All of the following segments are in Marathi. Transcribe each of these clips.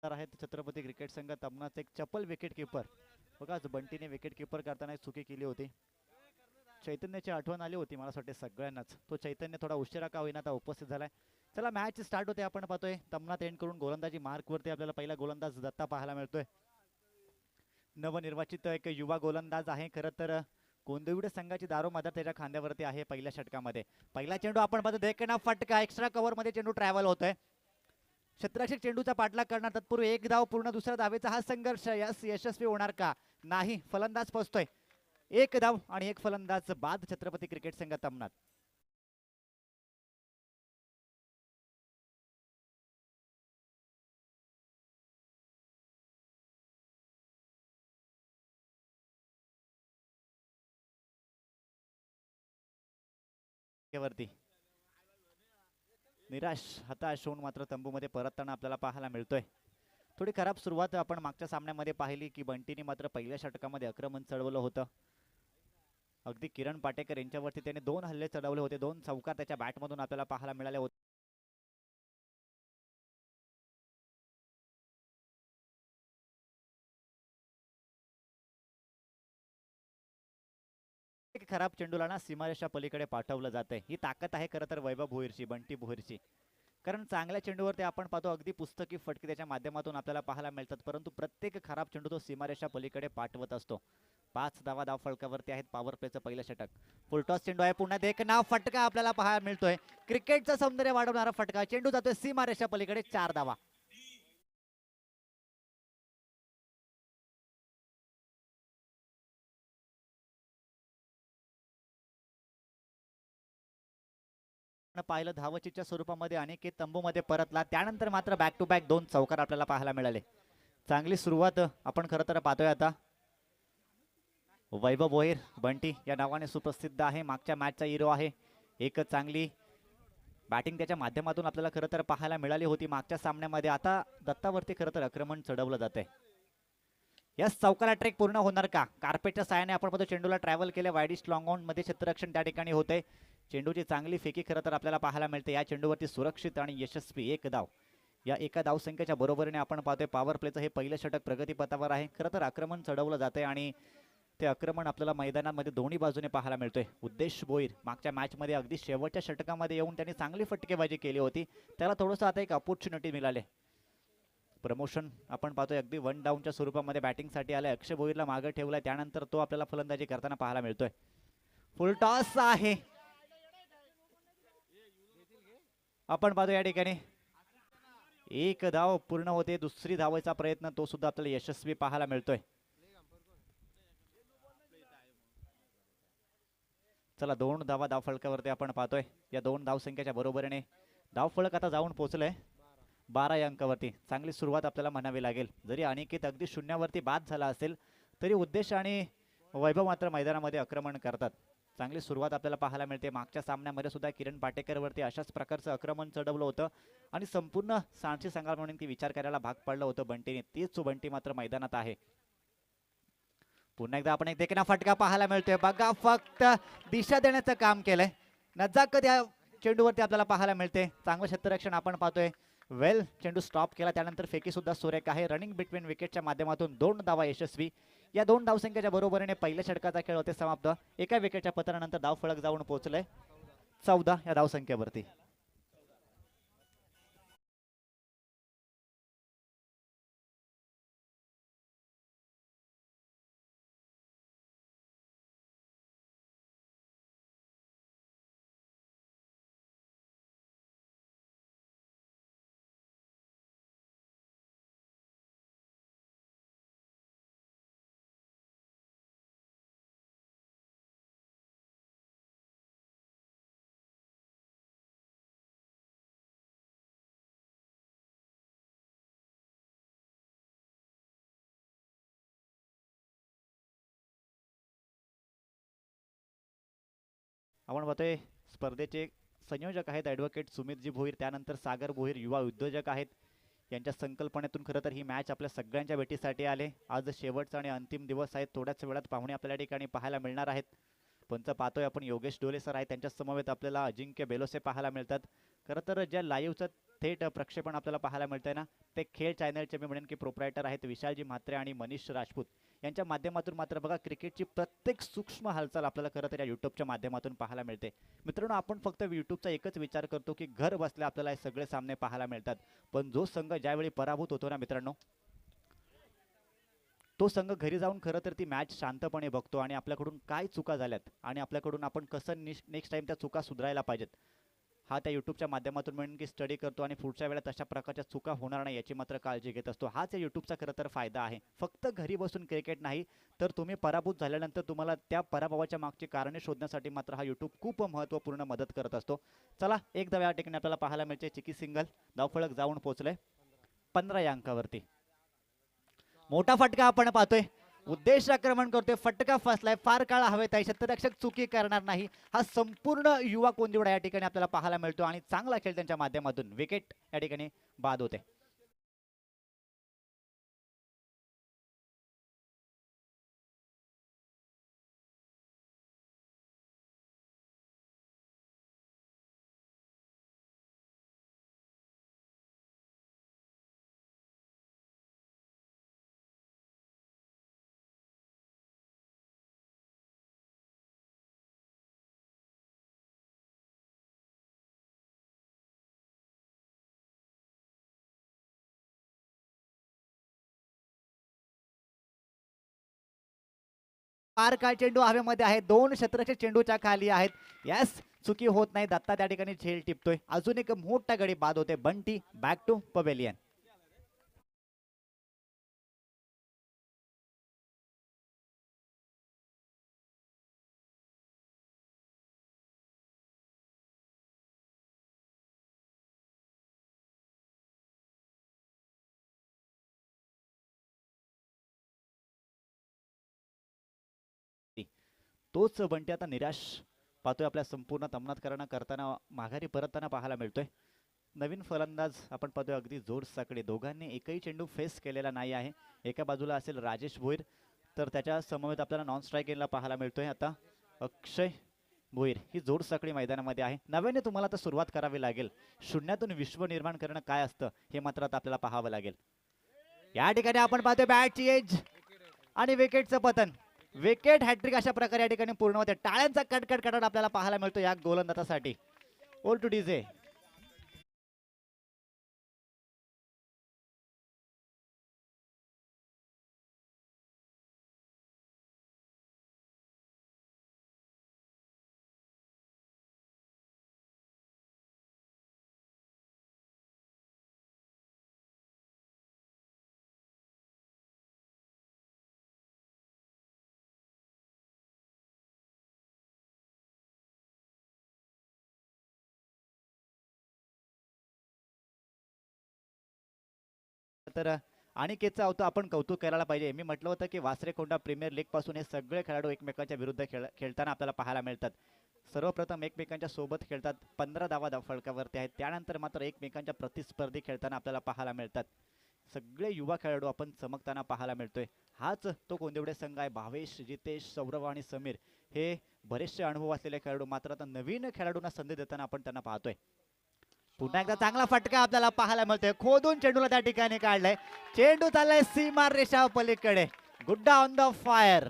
आहेत छत्रपती क्रिकेट संघ तमनाच एक चपल विकेट किपर. बघा बंटीने विकेट किपर करताना एक चुकी केली होती. चैतन्याची आठवण आली होती मला वाटते सगळ्यांनाच. तो चैतन्य थोडा उशिरा का होईना आता उपस्थित झालाय. चला मॅच स्टार्ट होते. आपण पाहतोय तमनात एंड करून गोलंदाजी मार्क वरती आपल्याला पहिला गोलंदाज दत्ता पाहायला मिळतोय. नवनिर्वाचित एक युवा गोलंदाज आहे. खरं तर गोंदिवडे संघाची दारोमदार त्याच्या खांद्यावरती आहे पहिल्या षटकामध्ये. पहिला चेंडू आपण पाहतो देखना फटका एक्स्ट्रा कव्हर मध्ये चेंडू ट्रॅव्हल होतोय. क्षेत्ररक्षक चेंडूचा पाठलाग करणार तत्पूर्वी एक धाव पूर्ण दुसऱ्या धावेचा हा संघर्ष यशस्वी होणार का नाही. फलंदाज पोहोचतोय. एक धाव आणि एक फलंदाज बाद छत्रपती क्रिकेट संघ तमनात. वरती निराश हताश होऊन मात्र तंबूमध्ये परतताना आपल्याला पाहायला मिळतोय. थोडी खराब सुरुवात आपण मागच्या सामन्यामध्ये पाहिली की बंटीने मात्र पहिल्या षटकामध्ये आक्रमण चढवलं होतं. अगदी किरण पाटेकर यांच्यावरती त्याने 2 हल्ले चढवले होते. 2 चौकार त्याच्या बॅटमधून आपल्याला पाहायला मिळाले होते. खराब चेंडूला ना सीमारेषा पलीकडे पाठवलं जातंय. ही ताकद आहे खरं तर वैभव भोईरची, बंटी भोईरची. कारण चांगल्या चेंडूवरती आपण पाहतो अगदी पुस्तकी फटके त्याच्या माध्यमातून आपल्याला पाहायला मिळतात. परंतु प्रत्येक खराब चेंडू तो सीमारेषा पलीकडे पाठवत असतो. 5 धाव फलकावरती आहेत पॉवर प्लेचं पहिलं षटक. फुलटॉस चेंडू आहे. पुन्हा एक नाव फटका आपल्याला पाहायला मिळतोय. क्रिकेटचं सौंदर्य वाढवणारा फटका. चेंडू जातोय सीमारेषा पलीकडे. 4 धावा. पाहिलं धावचीच्या स्वरूपामध्ये अनेक तंबूमध्ये परतला. त्यानंतर मात्र बॅक टू बॅक 2 चौकार आपल्याला पाहायला मिळाले. चांगली सुरुवात आपण खरं तर पाहतोय आता. वैभव भोईर बंटी या नावाने सुप्रसिद्ध आहे. मागच्या मॅचचा हिरो आहे. एक चांगली बॅटिंग त्याच्या माध्यमातून आपल्याला खरं तर पाहायला मिळाली होती मागच्या सामन्यामध्ये. आता दत्तावरती खरं तर आक्रमण चढवलं जाते. या चौकाला ट्रेक पूर्ण होणार का. कार्पेटच्या साहाय्याने आपण पाहतो चेंडूला ट्रॅव्हल केले. वाईडिश लॉंग ऑन मध्ये क्षेत्ररक्षण त्या ठिकाणी होते. चेंडूची चांगली फेकी खरं तर आपल्याला पाहायला मिळते. या चेंडूवरती सुरक्षित आणि यशस्वी एक धाव. या एका धावसंख्येच्या बरोबरीने आपण पाहतोय पॉवर प्लेचं हे पहिलं षटक प्रगतीपथावर आहे. खरं तर आक्रमण चढवलं जाते आणि ते आक्रमण आपल्याला मैदानामध्ये दोन्ही बाजूने पाहायला मिळतोय. उद्देश भोईर मागच्या मॅचमध्ये अगदी शेवटच्या षटकामध्ये येऊन त्यांनी चांगली फटकेबाजी केली होती. त्याला थोडंसं आता एक अपॉर्च्युनिटी मिळाले. प्रमोशन आपण पाहतोय अगदी 1 डाऊनच्या स्वरूपामध्ये बॅटिंगसाठी आलाय. अक्षय भोईरला मागे ठेवलाय. त्यानंतर तो आपल्याला फलंदाजी करताना पाहायला मिळतोय. फुल टॉस आहे. आपण पाहतो या ठिकाणी एक धाव पूर्ण होते. दुसरी धावाचा प्रयत्न तो सुद्धा आपल्याला यशस्वी पाहायला मिळतोय. चला 2 धावा धाव फलकावरती आपण पाहतोय. या 2 धावसंख्येच्या बरोबरीने धाव फलक आता जाऊन पोहोचलंय 12 या अंकावरती. चांगली सुरुवात आपल्याला म्हणावी लागेल. जरी अनिकेत अगदी शून्यावरती बाद झाला असेल तरी उद्देश आणि वैभव मात्र मैदानामध्ये आक्रमण करतात. चांगली सुरुवात आपल्याला पाहायला मिळते. मागच्या सामन्यामध्ये सुद्धा किरण पाटेकरवरती अशाच प्रकारचं आक्रमण चढवलं होतं आणि संपूर्ण सांची संघाला म्हणून ती विचार करायला भाग पडलं होतं बंटीने. तीच बंटी मात्र मैदानात आहे. पुन्हा एकदा आपण एक देखना फटका पाहायला मिळतोय. बघा फक्त दिशा देण्याचं काम केलंय. नजाकत या चेंडूवरती आपल्याला पाहायला मिळते. चांगलं क्षेत्ररक्षण आपण पाहतोय. वेल चेंडू स्टॉप केला. त्यानंतर फेकी सुद्धा सुरेख आहे. रनिंग बिटवीन विकेटच्या माध्यमातून 2 धावा यशस्वी. या 2 धावसंख्येच्या बरोबरीने पहिल्या षटकाचा खेळ होते समाप्त. एका विकेटच्या पतनानंतर धाव फलक जाऊन पोहोचले 14 या धावसंख्येवरती. आपण पाहतोय स्पर्धेचे संयोजक आहेत ॲडव्होकेट सुमितजी भोईर. त्यानंतर सागर भोईर युवा उद्योजक आहेत. यांच्या संकल्पनेतून खरं तर ही मॅच आपल्या सगळ्यांच्या भेटीसाठी आले. आज शेवटचा आणि अंतिम दिवस आहे. थोड्याच वेळात पाहुणे आपल्या ठिकाणी पाहायला मिळणार आहेत. पंच पाहतोय आपण योगेश डोले सर आहे, त्यांच्या समवेत आपल्याला अजिंक्य बेलोसे पाहायला मिळतात. खरं तर ज्या लाईव्हचं थेट प्रक्षेपण आपल्याला पाहायला मिळतंय ना, ते खेळ चॅनलचे मी म्हणेन की प्रोप्रायटर आहेत विशालजी म्हात्रे आणि मनीष राजपूत यांच्या माध्यमातून मात्र बघा क्रिकेटची प्रत्येक सूक्ष्म हालचाल आपल्याला खरं तर या यूट्यूबच्या माध्यमातून पाहायला मिळते. मित्रांनो, आपण फक्त यूट्यूबचा एकच विचार करतो की घर बसल्या आपल्याला हे सगळे सामने पाहायला मिळतात, पण जो संघ ज्यावेळी पराभूत होतो ना मित्रांनो, तो संघ घरी जाऊन खरं तर ती मॅच शांतपणे बघतो आणि आपल्याकडून काय चुका झाल्यात आणि आपल्याकडून आपण कसं नेक्स्ट टाइम त्या चुका सुधारायला पाहिजेत हा त्या यूट्यूबच्या माध्यमातून म्हणून की स्टडी करतो आणि पुढच्या वेळेला तशा प्रकारच्या चुका होणार नाही याची मात्र काळजी घेत असतो. हाच या यूट्यूबचा खरं तर फायदा आहे. फक्त घरी बसून क्रिकेट नाही तर तुम्ही पराभूत झाल्यानंतर तुम्हाला त्या पराभवाच्या मागची कारणे शोधण्यासाठी मात्र हा यूट्यूब खूप महत्त्वपूर्ण मदत करत असतो. चला एक धाव या ठिकाणी आपल्याला पाहायला मिळते. चिकी सिंगल, धावफलक जाऊन पोहोचले 15 या अंकावरती. मोठा फटका आपण पाहतोय, उद्देश आक्रमण करतोय, फटका फसलाय, फार काळ हवेत आहे, क्षेत्ररक्षक चुकी करणार नाही हा संपूर्ण युवा कोंदिवडा या ठिकाणी आपल्याला पाहायला मिळतो आणि चांगला खेळ त्यांच्या माध्यमातून विकेट या ठिकाणी बाद होते. फार काळ चेंडू हवेमध्ये आहे, 2 क्षेत्ररक्षक चेंडूच्या खाली आहेत. यस, चुकी होत नाही. दत्ता त्या ठिकाणी झेल टिपतोय. अजून एक मोठा गडी बाद होते. Bunty back to pavilion. तोच बंटी आता निराश पाहतोय आपल्या संपूर्ण तमनात्करण करताना माघारी परतताना पाहायला मिळतोय. नवीन फलंदाज आपण पाहतोय अगदी जोर साकडे, दोघांनी एकही चेंडू फेस केलेला नाही आहे. एका बाजूला असेल राजेश भोईर तर त्याच्या समवेत आपल्याला नॉन स्ट्राईक गेला पाहायला मिळतोय आता अक्षय भोईर. ही जोड साखळी मैदानामध्ये आहे. नव्याने तुम्हाला आता सुरुवात करावी लागेल. शून्यातून विश्व निर्माण करणं काय असतं हे मात्र आता आपल्याला पाहावं लागेल. या ठिकाणी आपण पाहतोय बॅटची एज आणि विकेटचं पतन. विकेट हॅट्रिक अशा प्रकारे या ठिकाणी पूर्ण होते. टाळ्यांचा कडकड कडकड आपल्याला पाहायला मिळतो या गोलंदाजासाठी. ओल टू डीजे. तर अनिकेतचं होतं आपण कौतुक करायला पाहिजे. मी म्हटलं होतं की वासरेकोंडा प्रीमियर लीग पासून हे सगळे खेळाडू एकमेकांच्या विरुद्ध खेळताना आपल्याला पाहायला मिळतात. सर्वप्रथम एकमेकांच्या सोबत खेळतात, 15 धावा फलकावरती आहेत. त्यानंतर मात्र एकमेकांच्या प्रतिस्पर्धी खेळताना आपल्याला पाहायला मिळतात. सगळे युवा खेळाडू आपण चमकताना पाहायला मिळतोय. हाच तो कोंदिवडे संघ आहे. भावेश, जितेश, सौरभ आणि समीर हे बरेचसे अनुभव असलेले खेळाडू मात्र आता नवीन खेळाडूंना संधी देताना आपण त्यांना पाहतोय. पुन्हा एकदा चांगला फटका आपल्याला पाहायला मिळतोय. खोदून चेंडूला त्या ठिकाणी काढलाय. चेंडू चाललाय सीमा रेषा पलीकडे. गुड्डा ऑन द फायर.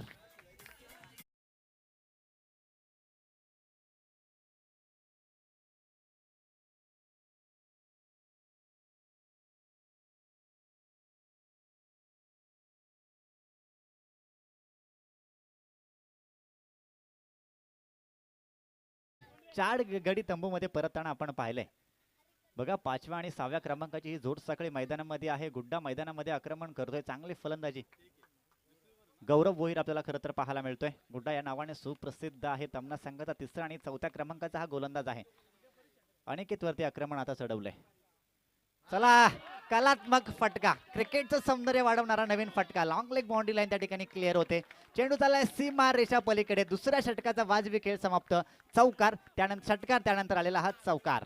चार गडी तंबूमध्ये परतताना आपण पाहिलंय. बघा 5व्या आणि 6व्या क्रमांकाची ही जोड साखळी मैदानामध्ये आहे. गुड्डा मैदानामध्ये आक्रमण करतोय. चांगली फलंदाजी गौरव भोईर आपल्याला खरं तर पाहायला मिळतोय. गुड्डा या नावाने सुप्रसिद्ध आहे. तमना संघाचा 3रा आणि 4थ्या क्रमांकाचा हा गोलंदाज आहे. अनिकेत वरती आक्रमण आता चढवलंय. चला, कलात्मक फटका, क्रिकेटचं सौंदर्य वाढवणारा नवीन फटका. लॉंग लेग बाउंड्री लाईन त्या ठिकाणी क्लिअर होते. चेंडू चाललाय सीमा रेषा पलीकडे. दुसऱ्या षटकाचा वाजवी खेळ समाप्त. चौकार, त्यानंतर षटकार, त्यानंतर आलेला हा चौकार.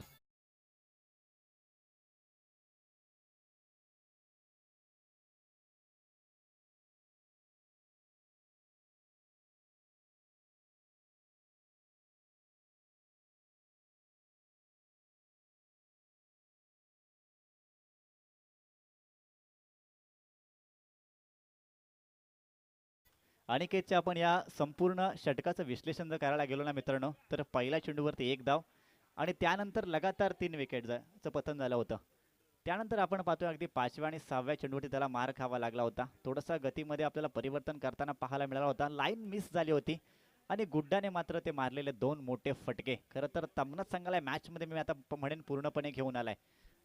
अनिकेतच्या आपण या संपूर्ण षटकाचं विश्लेषण जर करायला गेलो ना मित्रांनो, तर पहिल्या चेंडूवरती एक धाव आणि त्यानंतर लगातार 3 विकेटचं पतन झालं होतं. त्यानंतर आपण पाहतोय अगदी 5व्या आणि 6व्या चेंडूवरती त्याला मार खावा लागला होता. थोडंसं गतीमध्ये आपल्याला परिवर्तन करताना पाहायला मिळाला होता. लाईन मिस झाली होती आणि गुड्डाने मात्र ते मारलेले 2 मोठे फटके खरं तर तमनच संघाला मॅचमध्ये मी आता म्हणेन पूर्णपणे घेऊन आलाय.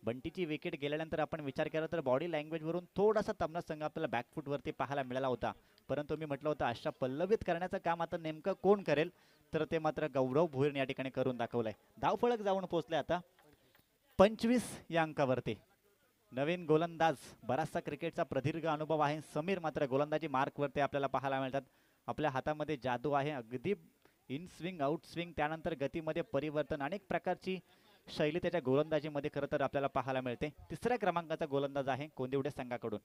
बंटीची विकेट गेल्यानंतर आपण विचार केला तर बॉडी लँग्वेजवरून थोडासा तमनच संघ आपल्याला बॅकफूटवरती पाहायला मिळाला होता. परंतु मी म्हटलं होतं अशा पल्लवित करण्याचं काम आता नेमकं कोण करेल, तर ते मात्र गौरव भोईरने या ठिकाणी करून दाखवलंय. धावफलक जाऊन पोहोचले आता 25 या अंकावरती. नवीन गोलंदाज, बराचसा क्रिकेटचा प्रदीर्घ अनुभव आहे समीर, मात्र गोलंदाजी मार्कवरती आपल्याला पाहायला मिळतात. आपल्या हातामध्ये जादू आहे, अगदी इन स्विंग आउट स्विंग, त्यानंतर गतीमध्ये परिवर्तन, अनेक प्रकारची शैली त्याच्या गोलंदाजीमध्ये खरं तर आपल्याला पाहायला मिळते. तिसऱ्या क्रमांकाचा गोलंदाज आहे कोंदिवडे संघाकडून.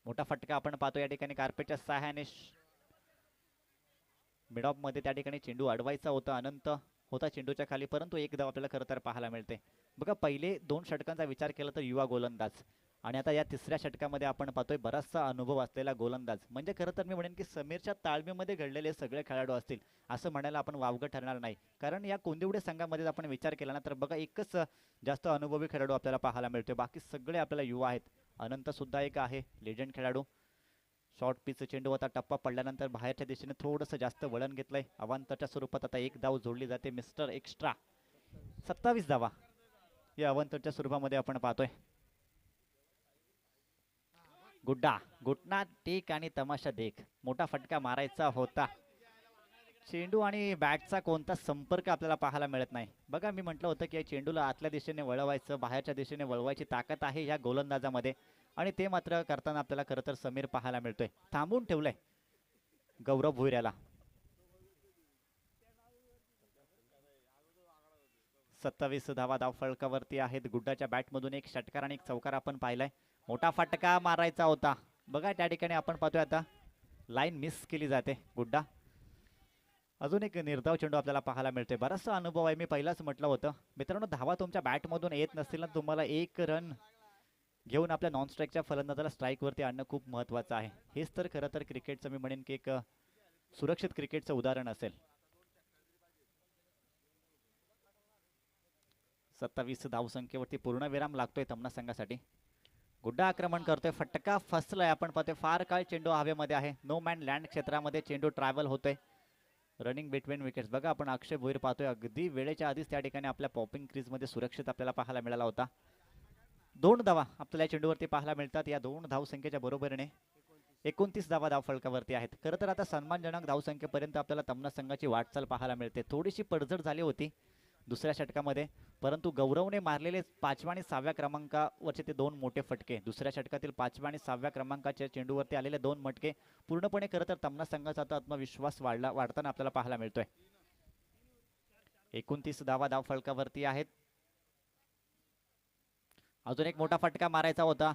मोठा फटका आपण पाहतो या ठिकाणी कार्पेटच्या सहाय्याने. मिड ऑफ मध्ये त्या ठिकाणी चेंडू अडवायचा होता, अनंत होता चेंडूच्या खाली, परंतु एक धाव आपल्याला खरं तर पाहायला मिळते. बघा पहिले 2 षटकांचा विचार केला तर युवा गोलंदाज आणि आता या तिसऱ्या षटकामध्ये आपण पाहतोय बराचसा अनुभव असलेला गोलंदाज. म्हणजे खरं तर मी म्हणेन की समीरच्या ताळमेमध्ये घडलेले सगळे खेळाडू असतील असं म्हणायला आपण वावगं ठरणार नाही. कारण या कोंदिवडे संघामध्ये आपण विचार केला ना तर बघा एकच जास्त अनुभवी खेळाडू आपल्याला पाहायला मिळतोय, बाकी सगळे आपल्याला युवा आहेत. अनंत सुद्धा एक आहे लेजंड खेळाडू. शॉर्ट पिच चेंडू होता, टप्पा पडल्यानंतर बाहेरच्या दिशेने थोडंसं जास्त वळण घेतलंय. अवांतरच्या स्वरूपात आता एक धाव जोडली जाते. मिस्टर एक्स्ट्रा 27 धावा या अवांतरच्या स्वरूपामध्ये आपण पाहतोय. गुड्डा घुटना टेक आणि तमाशा देख, मोठा फटका मारायचा होता. चेंडू आणि बॅटचा कोणता संपर्क आपल्याला पाहायला मिळत नाही. बघा मी म्हटलं होतं की या चेंडूला आतल्या दिशेने वळवायचं, बाहेरच्या दिशेने वळवायची ताकद आहे या गोलंदाजामध्ये आणि ते मात्र करताना आपल्याला खरं तर समीर पाहायला मिळतोय. थांबून ठेवलंय गौरव भुईऱ्याला. 27 धावा धाव फलकावरती आहेत. गुड्डाच्या बॅटमधून एक षटकार आणि एक चौकार आपण पाहिलाय. मोठा फटका मारायचा होता. बघा त्या ठिकाणी आपण पाहतोय आता लाईन मिस केली जाते. गुड्डा अजून एक निर्धाव चेंडू आपल्याला पाहायला मिळतोय. बराचसा अनुभव आहे, मी पहिलाच म्हटलं होतं मित्रांनो, धावा तुमच्या बॅटमधून येत नसतील ना, तुम्हाला एक रन घेऊन आपल्या नॉन स्ट्राईकच्या फलंदाजाला स्ट्राईकवरती आणणं खूप महत्त्वाचं आहे. हेच तर खरं तर क्रिकेटचं मी म्हणेन की एक सुरक्षित क्रिकेटचं उदाहरण असेल. 27 धावसंख्येवरती पूर्णविराम लागतोय तमना संघासाठी. गुड्डा आक्रमण करतोय, फटका फसलाय. आपण पाहतोय फार काळ चेंडू हवेमध्ये आहे. नो मॅन लँड क्षेत्रामध्ये चेंडू ट्रॅव्हल होतोय. Running between wickets. बघा आपण अक्षय भोईर पाहतोय, अगदी वेळेच्या आधीच त्या ठिकाणी आपल्या पॉपिंग क्रीजमध्ये सुरक्षित आपल्याला पाहायला मिळाला होता. 2 धावा आपल्याला या चेंडूवरती पाहायला मिळतात. या 2 धावसंख्येच्या बरोबरीने 29 धावा धाव फलकावरती आहेत. खरं तर आता सन्मानजनक धावसंख्येपर्यंत आपल्याला तमना संघाची वाटचाल पाहायला मिळते. थोडीशी पडझड झाली होती दुसऱ्या षटकामध्ये, परंतु गौरवने मारलेले 5व्या आणि 6व्या क्रमांकावरचे ते 2 मोठे फटके, दुसऱ्या षटकातील 5व्या आणि 6व्या क्रमांकाच्या चेंडूवरती आलेले 2 मटके पूर्णपणे खरं तर तमना संघाचा आता आत्मविश्वास वाढताना आपल्याला पाहायला मिळतोय. 29 धावा धाव फलकावरती आहेत. अजून एक मोठा फटका मारायचा होता.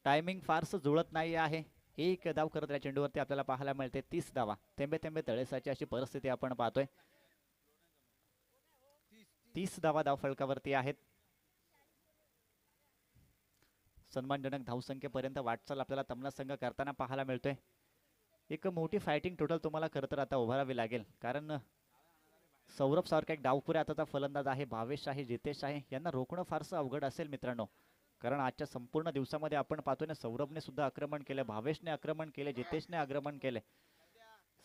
टायमिंग फारसं जुळत नाही आहे. एक धाव करत या चेंडूवरती आपल्याला पाहायला मिळते. 30 धावा, थेंबे थेंबे तळेसाची अशी परिस्थिती आपण पाहतोय. 30 धावा धाव फलकावरती आहेत. सन्मानजनक धावसंख्येपर्यंत वाटचाल आपल्याला तमना संघ करताना पाहायला मिळतोय. एक मोठी फायटिंग टोटल तुम्हाला खरं तर आता उभारावी लागेल, कारण सौरभ सारखा एक डावपुरे आताचा फलंदाज आहे, भावेश आहे, जितेश आहे, यांना रोखणं फारसं अवघड असेल मित्रांनो. कारण आजच्या संपूर्ण दिवसामध्ये आपण पाहतोय ना, सौरभने सुद्धा आक्रमण केलं, भावेशने आक्रमण केले, जितेशने आक्रमण केले.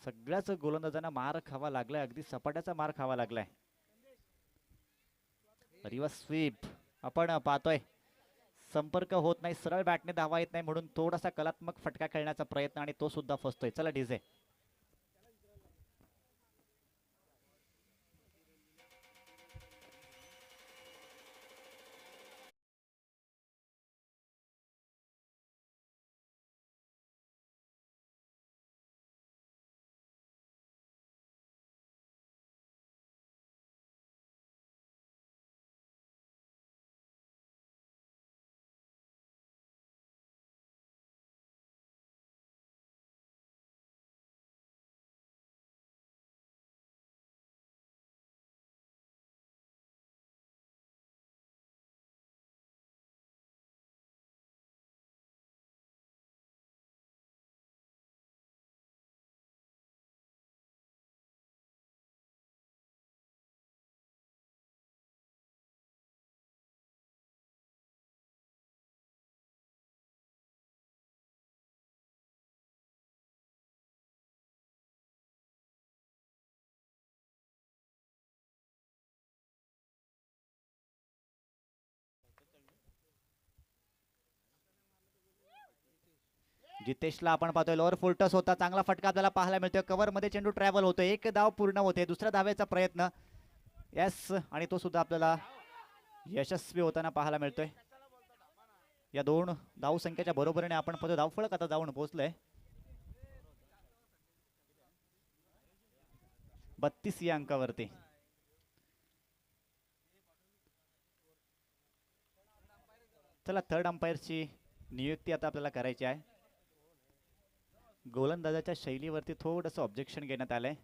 सगळ्याच गोलंदाजांना मार खावा लागलाय, अगदी सपाट्याचा मार खावा लागलाय. रिव्हर्स स्वीप आपण पाहतोय, संपर्क होत नाही, सरळ बॅटने धावा येत नाही, म्हणून थोडासा कलात्मक फटका खेळण्याचा प्रयत्न आणि तो सुद्धा फसतोय. चला डीजे. जितेशला आपण पाहतोय लोअर फुल टस होता, चांगला फटका आपल्याला पाहायला मिळतोय. कव्हर मध्ये चेंडू ट्रॅव्हल होतोय, एक धाव पूर्ण होते. दुसऱ्या धावेचा प्रयत्न यस, आणि तो सुद्धा आपल्याला यशस्वी होताना पाहायला मिळतोय. या दोन धाव संख्येच्या बरोबरीने आपण पाहतो धावफलक आता जाऊन पोहोचलंय 32 या अंकावरती. चला थर्ड अंपायरची नियुक्ती आता आपल्याला करायची आहे. गोलंदाजाच्या शैलीवरती थोडंसं ऑब्जेक्शन घेण्यात आलंय.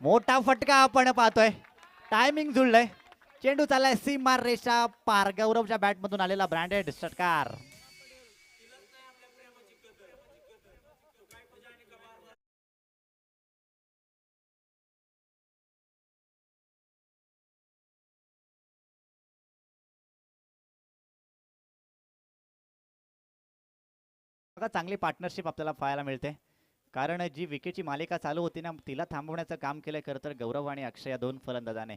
मोठा फटका आपण पाहतोय, टायमिंग जुळलंय, चेंडू चाललाय सीमार रेषा पार. गौरवच्या बॅट मधून आलेला ब्रँडेड षटकार. चांगली पार्टनरशिप आपल्याला पाहायला मिळते, कारण जी विकेटची मालिका चालू होती ना तिला थांबवण्याचं काम केलंय खरं तर गौरव आणि अक्षय या दोन फलंदाजाने.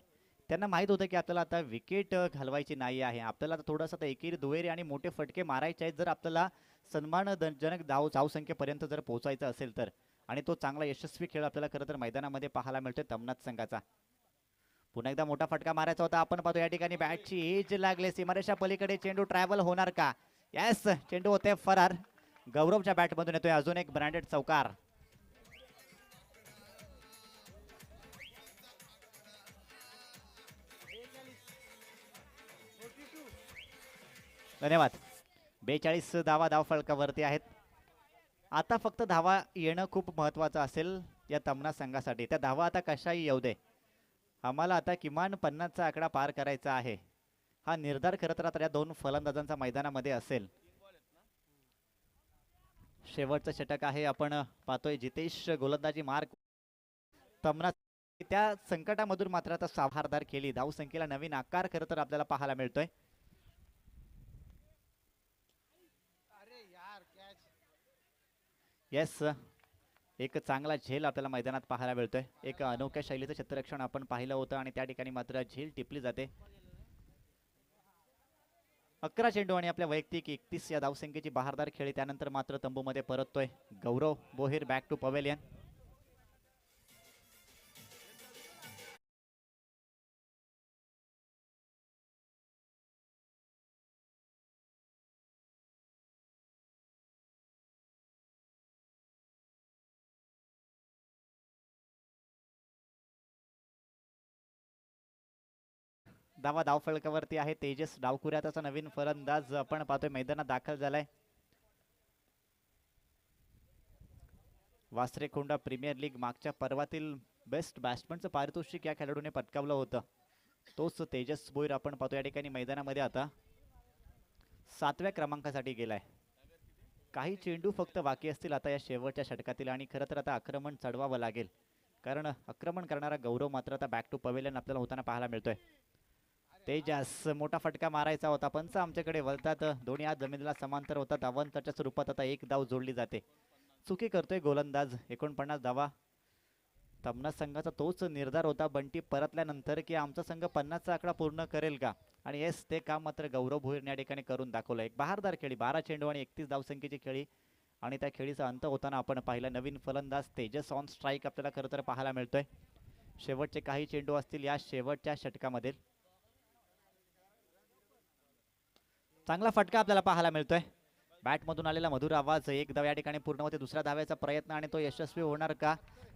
त्यांना माहित होतं की आपल्याला आता विकेट घालवायची नाही आहे, आपल्याला थोडंसं एकेरी दुहेरी आणि मोठे फटके मारायचे आहेत जर आपल्याला सन्मानजनक धावसंख्येपर्यंत जर पोहोचायचं असेल तर. आणि तो चांगला यशस्वी खेळ आपल्याला खरं तर मैदानामध्ये पाहायला मिळतोय तमनाथ संघाचा. पुन्हा एकदा मोठा फटका मारायचा होता, आपण पाहतो या ठिकाणी बॅटची एज लागले, सीमारेषा पलीकडे चेंडू ट्रॅव्हल होणार का? यस, चेंडू होते फरार. गौरवच्या बॅट मधून येतोय अजून एक ब्रँडेड चौकार. धन्यवाद. 42 धावा धाव फलकावरती आहेत. आता फक्त धावा येणं खूप महत्वाचं असेल या तमना संघासाठी. त्या धावा आता कशाही येऊ दे, आम्हाला आता किमान 50चा आकडा पार करायचा आहे. हा निर्धार खरं तर आता या दोन फलंदाजांचा मैदानामध्ये असेल. शेवटचं षटक आहे, आपण पाहतोय जितेश गोलंदाजी मार्क. तमना त्या संकटामधून मात्र आता सावधानदार केली, धावसंख्येला नवीन आकार खरं तर आपल्याला पाहायला मिळतोय. येस, एक चांगला झेल आपल्याला मैदानात पाहायला मिळतोय. एक अनोख्या शैलीचं क्षेत्ररक्षण आपण पाहिलं होतं आणि त्या ठिकाणी मात्र झेल टिपली जाते. 11 चेंडू आणि आपल्या वैयक्तिक 31 या धावसंख्येची बहारदार खेळी. त्यानंतर मात्र तंबूमध्ये परततोय गौरव बोहीर बॅक टू पवेलियन. धावा धाव फलकावरती आहे. तेजस डावखुऱ्याचा नवीन फलंदाज आपण पाहतोय मैदानात दाखल झालाय. वासरेखोंडा प्रीमियर लीग मागच्या पर्वातील बेस्ट बॅट्समनचं पारितोषिक या खेळाडूने पटकावलं होतं. तोच तेजस बोईर आपण पाहतो या ठिकाणी मैदानामध्ये आता 7व्या क्रमांकासाठी गेलाय. काही चेंडू फक्त बाकी असतील आता या शेवटच्या षटकातील आणि खरं तर आता आक्रमण चढवावं लागेल, कारण आक्रमण करणारा गौरव मात्र आता बॅक टू पवेलियन आपल्याला होताना पाहायला मिळतोय. तेजस मोठा फटका मारायचा होता, पंच आमच्याकडे वळतात. दोन्ही हात जमिनीला समांतर होतात. धावांच्या स्वरूपात आता एक धाव जोडली जाते. चुकी करतोय गोलंदाज. 49 धावा तमना संघाचा तोच निर्धार होता बंटी परतल्यानंतर की आमचा संघ 50चा आकडा पूर्ण करेल का, आणि येस ते काम मात्र गौरव भोईरने या ठिकाणी करून दाखवलं. एक बहारदार खेळी, 12 चेंडू आणि 31 धावसंख्येची खेळी आणि त्या खेळीचा अंत होताना आपण पाहिलं. नवीन फलंदाज तेजस ऑन स्ट्राईक आपल्याला खरं तर पाहायला मिळतोय. शेवटचे काही चेंडू असतील या शेवटच्या षटकामध्ये. चांगला फटका आपल्याला पाहायला मिळतोय. बॅट मधून आलेला मधुर आवाज. एक धाव या ठिकाणी पूर्ण होते. दुसऱ्या धाव्याचा प्रयत्न आणि तो यशस्वी होणार का?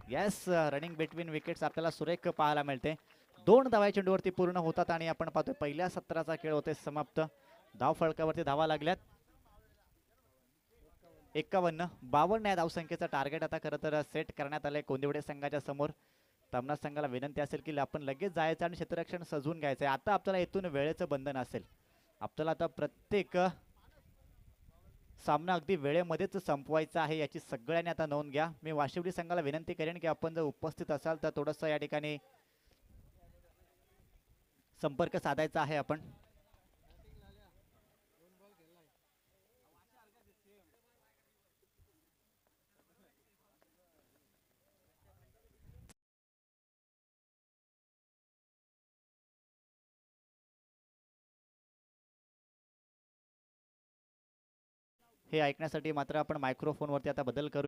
येस, रनिंग बिटवीन विकेट्स आपल्याला सुरेख पाहायला मिळते. 2 धावा चेंडूवरती पूर्ण होतात आणि आपण पाहतोय पहिल्या सत्राचा खेळ होते समाप्त. धाव फलकावरती धावा लागल्यात 51. 52 या धावसंख्येचं टार्गेट आता खरं तर सेट करण्यात आलंय कोंदिवडे संघाच्या समोर. तमना संघाला विनंती असेल की आपण लगेच जायचं आणि क्षेत्ररक्षण सजवून घ्यायचंय. आता आपल्याला इथून वेळेचं बंधन असेल. आपल्याला आता प्रत्येक सामना अगदी वेळेमध्येच संपवायचा आहे, याची सगळ्यांनी आता नोंद घ्या. मी वाशिवडी संघाला विनंती करेन की आपण जर उपस्थित असाल तर थोडंसं या ठिकाणी संपर्क साधायचा आहे आपण. हे ऐकण्यासाठी मात्र आपण मायक्रोफोनवरती आता बदल करू.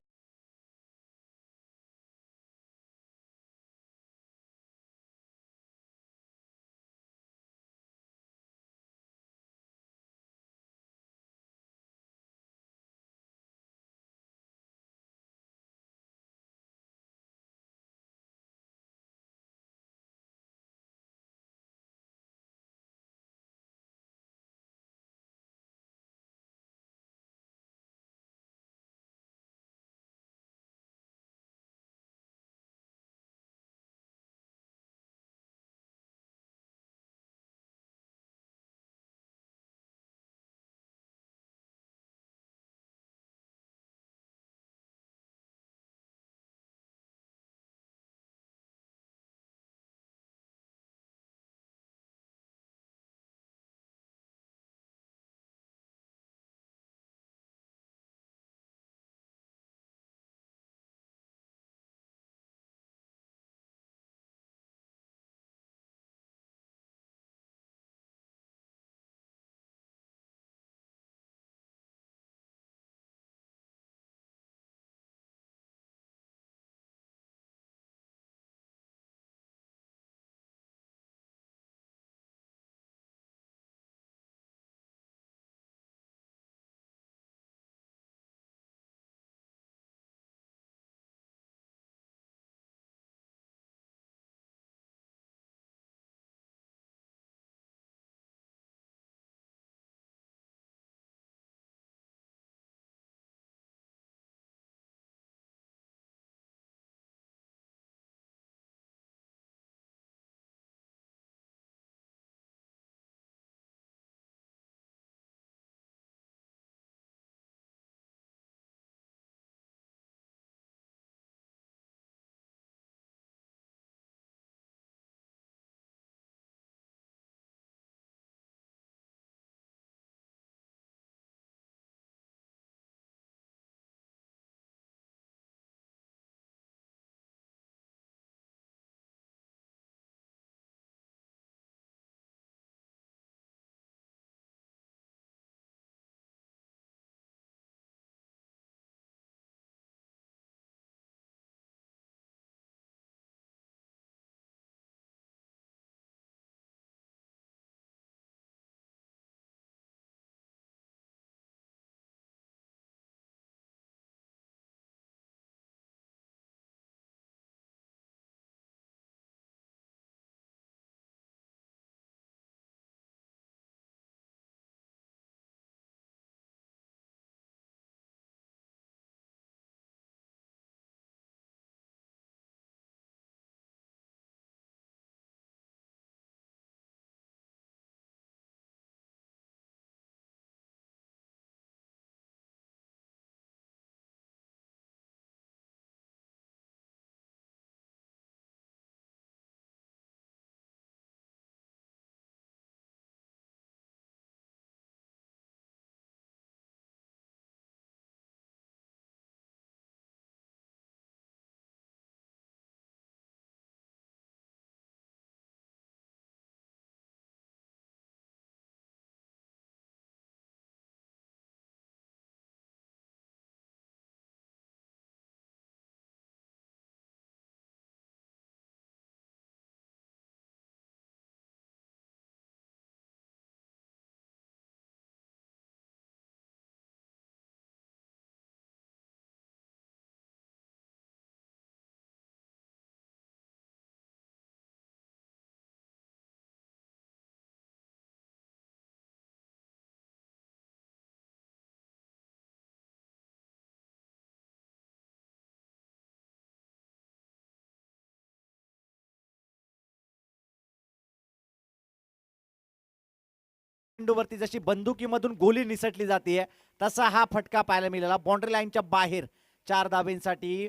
चेंडूवरती जशी बंदुकीमधून गोली निसटली जाते तसा हा फटका पाहायला मिळाला. बाउंड्री लाईनच्या बाहेर 4 धाबींसाठी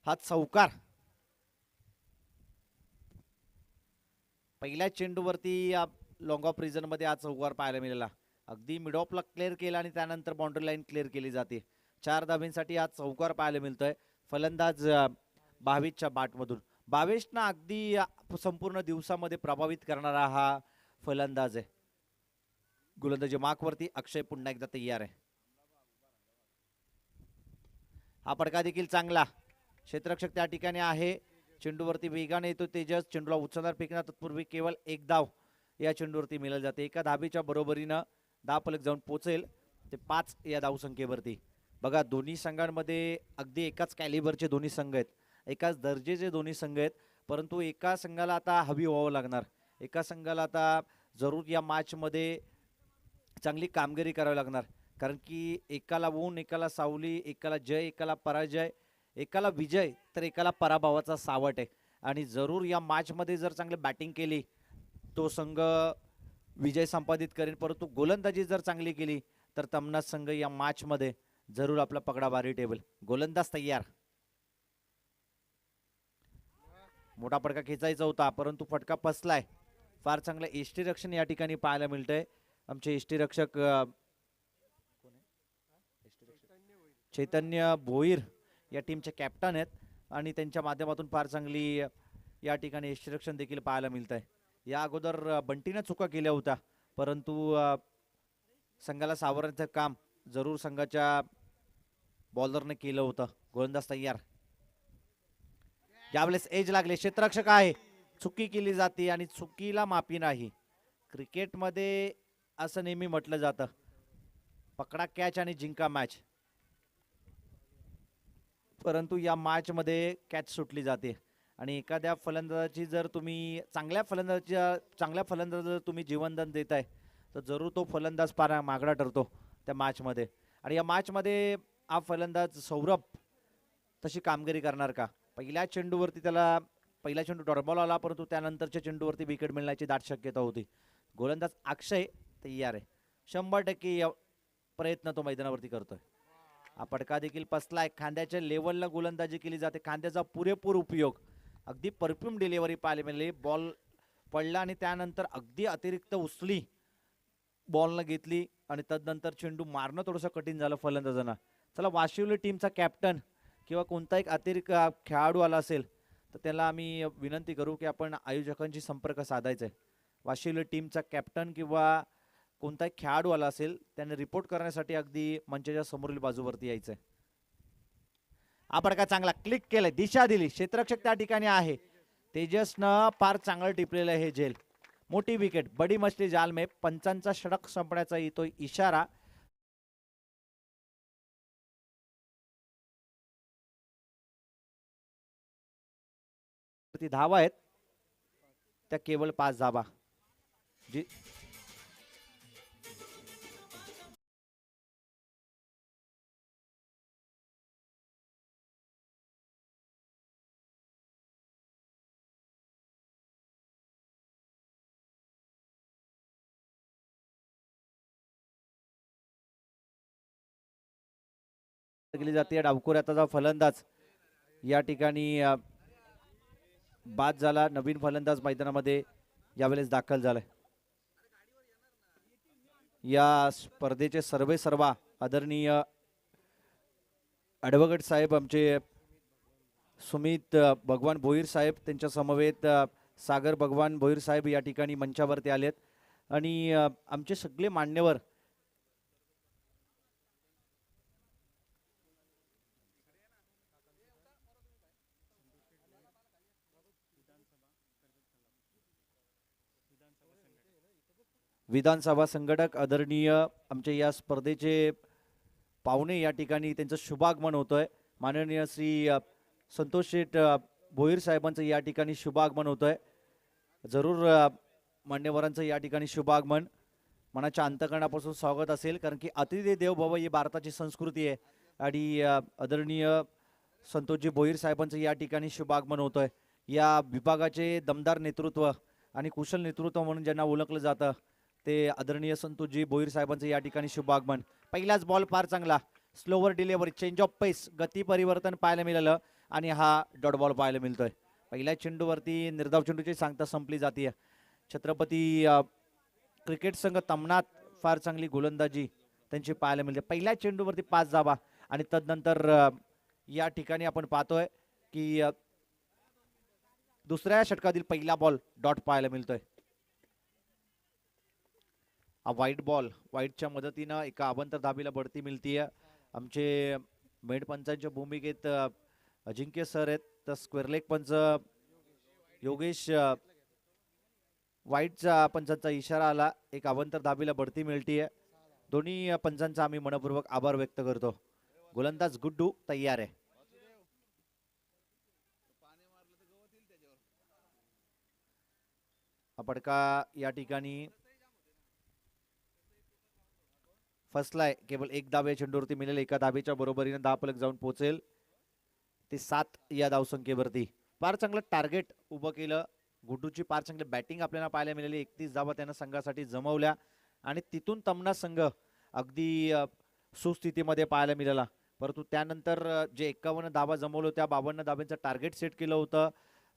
हा चौकार. पहिल्या चेंडूवरती लॉंग ऑफ रिजन मध्ये हा चौकार पाहायला मिळाला. अगदी मिड ऑफला क्लिअर केला आणि त्यानंतर बाउंड्री लाईन क्लिअर केली जाते. 4 धाबींसाठी हा चौकार पाहायला मिळतोय. फलंदाज भावेशच्या बॅटमधून. भावेशना अगदी संपूर्ण दिवसामध्ये प्रभावित करणारा हा फलंदाज आहे. गोलंदाजी मार्कवरती अक्षय पुन्हा एकदा तयार आहे. हा फटका देखील चांगला, क्षेत्ररक्षक त्या ठिकाणी आहे. चेंडूवरती वेगाने येतो तेजस, चेंडूला उचलणार फेकणार तत्पूर्वी केवळ एक धाव या चेंडूवरती मिळाली जाते. एका धाबीच्या बरोबरीनं दहा फलक जाऊन पोहोचेल ते 5 या धावसंख्येवरती. बघा दोन्ही संघांमध्ये अगदी एकाच कॅलिबरचे दोन्ही संघ आहेत, एकाच दर्जेचे दोन्ही संघ आहेत, परंतु एका संघाला आता हवी व्हावं लागणार. एका संघाला आता जरूर या मॅचमध्ये चांगली कामगिरी करावी लागणार, कारण की एकाला ऊन एकाला सावली, एकाला जय एकाला पराजय, एकाला विजय तर एकाला पराभवाचा सावट आहे. आणि जरूर या मॅचमध्ये जर चांगली बॅटिंग केली तो संघ विजय संपादित करेल, परंतु गोलंदाजी जर चांगली केली तर तमनाच संघ या मॅचमध्ये जरूर आपला पकडा भारी टेबल. गोलंदाज तयार, मोठा फटका खेचायचा होता परंतु फटका फसलाय. फार चांगलं यष्टीरक्षण या ठिकाणी पाहायला मिळतंय. आमचे यष्टीरक्षक चैतन्य भोईर या टीमचे कॅप्टन आहेत आणि त्यांच्या माध्यमातून फार चांगली या ठिकाणी यष्टीरक्षण देखील पाहायला मिळत आहे. या अगोदर बंटीने चुका केल्या होत्या, परंतु संघाला सावरण्याचं काम जरूर संघाच्या बॉलरने केलं होतं. गोलंदाज तयार, ज्यावेळेस एज लागले क्षेत्ररक्षक आहे, चुकी केली जाते आणि चुकीला माफी नाही. क्रिकेटमध्ये असं नेहमी म्हटलं जातं, पकडा कॅच आणि जिंका मॅच, परंतु या मॅच मध्ये कॅच सुटली जाते. आणि एखाद्या फलंदाजाची जर तुम्ही चांगल्या फलंदाजाला जर तुम्ही जीवनदान देताय तर जरूर तो फलंदाज पारा मागडा ठरतो त्या मॅचमध्ये. आणि या मॅचमध्ये हा फलंदाज सौरभ तशी कामगिरी करणार का? पहिल्या चेंडूवरती त्याला पहिला चेंडू डॉटबॉल आला, परंतु त्यानंतरच्या चेंडूवरती विकेट मिळण्याची दाट शक्यता होती. गोलंदाज अक्षय तयार आहे, 100% प्रयत्न तो मैदानावरती करतोय. हा फटका देखील फसलाय. खांद्याच्या लेवलला गोलंदाजी केली जाते, खांद्याचा पुरेपूर उपयोग, अगदी परफ्यूम डिलिव्हरी पाहायला मिळाली. बॉल पडला आणि त्यानंतर अगदी अतिरिक्त उचली बॉलनं घेतली आणि तदनंतर चेंडू मारणं थोडंसं कठीण झालं फलंदाजांना. चला, वाशिवली टीमचा कॅप्टन किंवा कोणता एक अतिरिक्त खेळाडू आला असेल तर त्याला आम्ही विनंती करू की आपण आयोजकांशी संपर्क साधायचा आहे. वाशिवली टीमचा कॅप्टन किंवा कोणताही खेळाडू आला असेल त्याने रिपोर्ट करण्यासाठी अगदी मंचाच्या समोरील बाजूवरती यायचंय. हा फटका चांगला क्लिक केलाय, दिशा दिली, क्षेत्ररक्षक त्या ठिकाणी आहे. तेजसनं फार चांगलं टिपलेलं आहे हे झेल. मोठी विकेट, बडी मछली जाल में. पंचांचा षटक संपण्याचा येतोय इशारा. धावा आहेत त्या केवळ 5 धावा. जी केली जाते. डावखुऱ्याचा फलंदाज या ठिकाणी बाद झाला. नवीन फलंदाज मैदानामध्ये यावेळेस दाखल झालाय. या स्पर्धेचे सर्वा आदरणीय ॲडव्होकेट साहेब आमचे सुमित भगवान भोईर साहेब, त्यांच्या समवेत सागर भगवान भोईर साहेब या ठिकाणी मंचावरती आलेत आणि आमचे सगळे मान्यवर विधानसभा संघटक आदरणीय आमचे या स्पर्धेचे पाहुणे या ठिकाणी त्यांचं शुभागमन होतोय. माननीय श्री संतोष शेठ भोईर साहेबांचं या ठिकाणी शुभागमन होतोय. जरूर मान्यवरांचं या ठिकाणी शुभागमन मनाच्या अंतकरणापासून स्वागत असेल, कारण की अतिथी देव भव ही भारताची संस्कृती आहे. आणि आदरणीय संतोषजी भोईर साहेबांचं या ठिकाणी शुभागमन होतोय. या विभागाचे दमदार नेतृत्व आणि कुशल नेतृत्व म्हणून ज्यांना ओळखलं जातं ते आदरणीय संतोषजी भोईर साहेबांचं या ठिकाणी शुभागमन. पहिलाच बॉल फार चांगला, स्लोवर डिलिव्हरी, चेंज ऑफ पेस, गती परिवर्तन पाहायला मिळालं आणि हा डॉट बॉल पाहायला मिळतोय. पहिल्या चेंडूवरती निर्धाव चेंडूची सांगता संपली जाते. छत्रपती क्रिकेट संघ तमनात फार चांगली गोलंदाजी त्यांची पाहायला मिळते. पहिल्या चेंडूवरती 5 धावा आणि तदनंतर या ठिकाणी आपण पाहतोय की दुसऱ्या षटकातील पहिला बॉल डॉट पाहायला मिळतोय. हा व्हाईट बॉल, व्हाईटच्या मदतीनं एका अवंतर धाबीला बढती मिळतीये. आमचे मेड पंचांच्या भूमिकेत अजिंक्य सर आहेत, तर स्क्वेअर लेग पंच योगेश वाईटचा पंचांचा इशारा आला. एक अवंतर धाबीला बढती मिळतीये. दोन्ही पंचांचा आम्ही मनपूर्वक आभार व्यक्त करतो. गोलंदाज गुड्डू तयार आहे. हा फटका या ठिकाणी फसलाय. केवळ एक धाव या चेंडूवरती मिळेल. एका धावेच्या बरोबरीने 10 फलक जाऊन पोहोचेल ते 7 या धावसंख्येवरती. फार चांगलं टार्गेट उभं केलं. गुड्डूची फार चांगली बॅटिंग आपल्याला पाहायला मिळाली. 31 धावा त्यानं संघासाठी जमवल्या आणि तिथून तमना संघ अगदी सुस्थितीमध्ये पाहायला मिळाला. परंतु त्यानंतर जे 51 धावा जमवलं त्या 52 धावांचं टार्गेट सेट केलं होतं.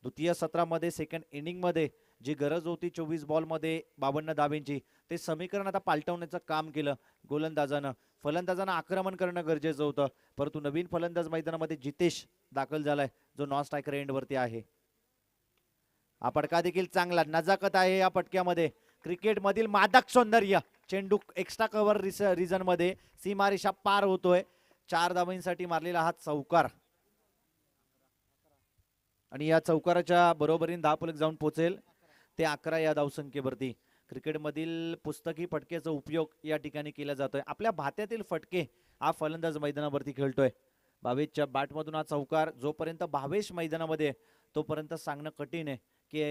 द्वितीय सत्रामध्ये सेकंड इनिंगमध्ये जी गरज होती 24 बॉलमध्ये 52 धावांची, ते समीकरण आता पालटवण्याचं काम केलं गोलंदाजानं. फलंदाजांना आक्रमण करणं गरजेचं होतं, परंतु नवीन फलंदाज मैदानामध्ये जितेश दाखल झालाय, जो नॉन स्ट्रायकर एंडवरती आहे. हा फटका देखील चांगला, नजाकत आहे या फटक्यामध्ये. क्रिकेटमधील मादक सौंदर्य. चेंडू एक्स्ट्रा कव्हर रिजन मध्ये सीमारेषा पार होतोय. 4 धावांसाठी मारलेला हा चौकार आणि या चौकाराच्या बरोबरीने 10 फलक जाऊन पोहोचेल ते 11 या धावसंख्येवरती. क्रिकेटमधील पुस्तकी फटकेचा उपयोग या ठिकाणी केला जातोय. आपल्या भात्यातील फटके हा फलंदाज मैदानावरती खेळतोय. भावेशच्या बॅटमधून हा चौकार जोपर्यंत भावेश मैदानामध्ये तोपर्यंत सांगणं कठीण आहे की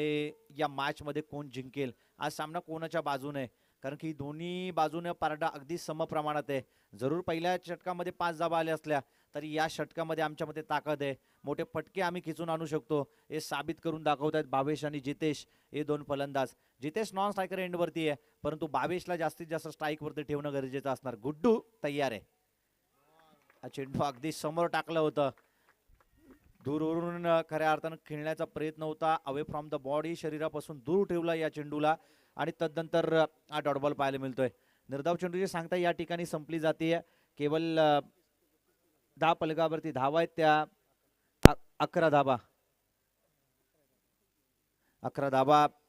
या मॅच मध्ये कोण जिंकेल. आज सामना कोणाच्या बाजूने, कारण की दोन्ही बाजूने पारडा अगदी समप्रमाणात आहे. जरूर पहिल्या षटकामध्ये 5 धावा आल्या असल्या तरी या षटकामध्ये आमच्यामध्ये ताकद आहे. मोठे फटके आम्ही खिचून आणू शकतो हे साबित करून दाखवत आहेत भावेश आणि जितेश हे दोन फलंदाज. जितेश नॉन स्ट्रायकर एंडवरती आहे, परंतु भावेशला जास्तीत जास्त स्ट्राईकवरती ठेवणं गरजेचं असणार. गुड्डू तयार आहे. हा चेंडू अगदी समोर टाकलं होतं. दूरवरून खऱ्या अर्थानं खेळण्याचा प्रयत्न होता. अवे फ्रॉम द बॉडी, शरीरापासून दूर ठेवला या चेंडूला आणि तदनंतर हा डॉट बॉल पाहायला मिळतोय. निर्धाव चेंडूची सांगता या ठिकाणी संपली जाते. केवळ 10 फलकावरती धावा आहेत त्या 11 धावा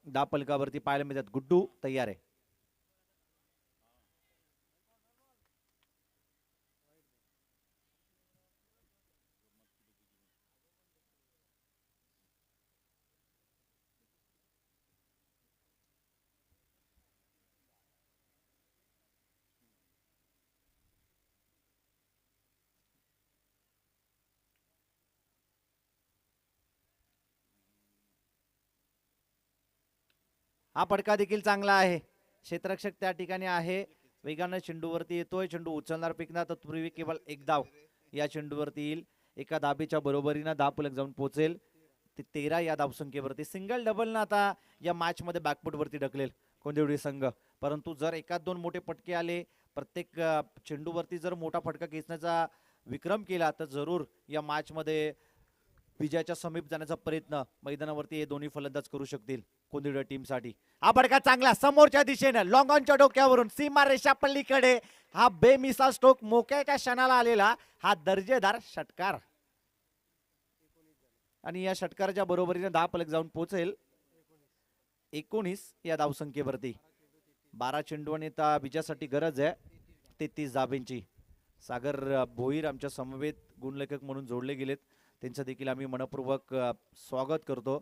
10 फलकावरती पाहायला मिळतात. गुड्डू तयार आहे. हा फटका देखील चांगला आहे. क्षेत्ररक्षक त्या ठिकाणी आहे. वेगानं चेंडूवरती येतोय. चेंडू उचलणार फेकणार तर पूर्वी केवळ एक धाव या चेंडूवरती येईल. एका धाबेच्या बरोबरीनं 10 फलक जाऊन पोहोचेल ते 13 या धावसंख्येवरती. सिंगल डबल ना आता या मॅच मध्ये बॅकफुट वरती ढकलेल कोंदिवडी संघ. परंतु जर एकाच दोन मोठे फटके आले, प्रत्येक चेंडूवरती जर मोठा फटका खेचण्याचा विक्रम केला तर जरूर या मॅच मध्ये विजयाच्या समीप जाण्याचा प्रयत्न मैदानावरती हे दोन्ही फलंदाज करू शकतील कोंदिवडी टीमसाठी. हा फटका चांगला समोरच्या दिशेनं लॉंग ऑनच्या डोक्यावरून सीमारेषा पल्लीकडे हा बेमिसाल स्ट्रोक मोक्याच्या क्षणाला आलेला हा दर्जेदार षटकार आणि या षटकाराच्या बरोबरीने 10 फलक जाऊन पोहोचेल 19 या धावसंख्येवरती. 12 चेंडू आणि त्या विजयासाठी गरज आहे 33 धाब्यांची. सागर भोईर आमच्या समवेत गुणलेखक म्हणून जोडले गेलेत, त्यांचं देखील आम्ही मनपूर्वक स्वागत करतो.